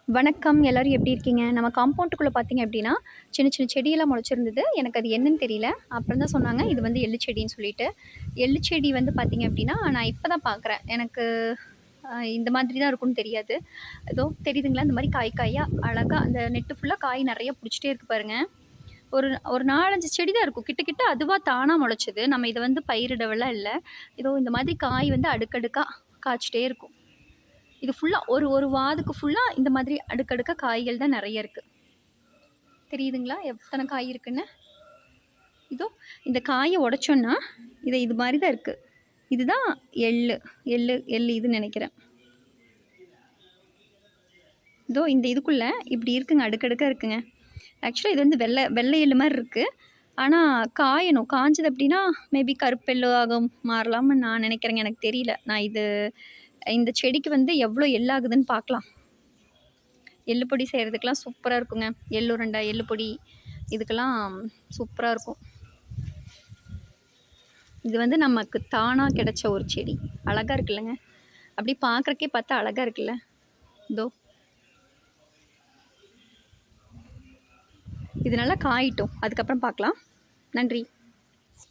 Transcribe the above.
வணக்கம். எல்லாரும் எப்படி இருக்கீங்க? நம்ம காம்பவுண்டுக்குள்ள பார்த்தீங்க அப்படின்னா, சின்ன சின்ன செடியெல்லாம் முளைச்சிருந்தது. எனக்கு அது என்னன்னு தெரியல. அப்புறம் தான் சொன்னாங்க, இது வந்து எள்ளு செடின்னு சொல்லிட்டு. எள்ளு செடி வந்து பார்த்தீங்க அப்படின்னா, நான் இப்ப தான் பார்க்குறேன். எனக்கு இந்த மாதிரி தான் இருக்கும்னு தெரியாது. ஏதோ தெரியுதுங்களா? இந்த மாரி காய் காயா அழகா அந்த நெட்டு ஃபுல்லா காய் நெறைய புடிச்சிட்டே இருக்கு பாருங்க. ஒரு ஒரு 4, 5 செடி தான் இருக்கும். கிட்ட கிட்ட அதுவா தானா முளைச்சது. நம்ம இத வந்து பயிரிடவெல்லாம் இல்ல. ஏதோ இந்த மாதிரி காய் வந்து அடுக்கடுக்கா காய்ச்சிட்டே இருக்கும். இது ஃபுல்லா ஒரு ஒரு வாதுக்கு ஃபுல்லா இந்த மாதிரி அடுக்கடுக்கா காய்கள் தான் நெறைய இருக்கு. தெரியுதுங்களா? எத்தன காய் இருக்குன்னு? இதோ இந்த காய உடைச்சோம்னா, இது மாரி தான் இருக்கு. இதுதான் எள்ளு. எள்ளு இதுன்னு நெனைக்கிறேன். இதோ இந்த இதுக்குள்ள இப்படி இருக்குங்க. அடுக்கடுக்கா இருக்குங்க. ஆக்சுவலா இது வந்து வெள்ளை எள்ளு மாரி இருக்கு. ஆனா காயணும். காஞ்சது அப்படின்னா, மேபி கருப்பு எள்ளு மாறலாம்னு நான் நெனைக்கிறேங்க. எனக்கு தெரியல. இந்த செடிக்கு வந்து எவ்வளோ எள்ளு ஆகுதுன்னு பார்க்கலாம். எள்ளு பொடி செய்கிறதுக்கெலாம் சூப்பராக இருக்குங்க. எள்ளுருண்டை, எள்ளு பொடி இதுக்கெல்லாம் சூப்பராக இருக்கும். இது வந்து நமக்கு தானாக கிடைச்ச ஒரு செடி. அழகாக இருக்குல்லங்க. அப்படி பார்க்குறக்கே பார்த்தா அழகாக இருக்குல்ல. இதோ இது நல்லா காயிட்டும். அதுக்கப்புறம் பார்க்கலாம். நன்றி.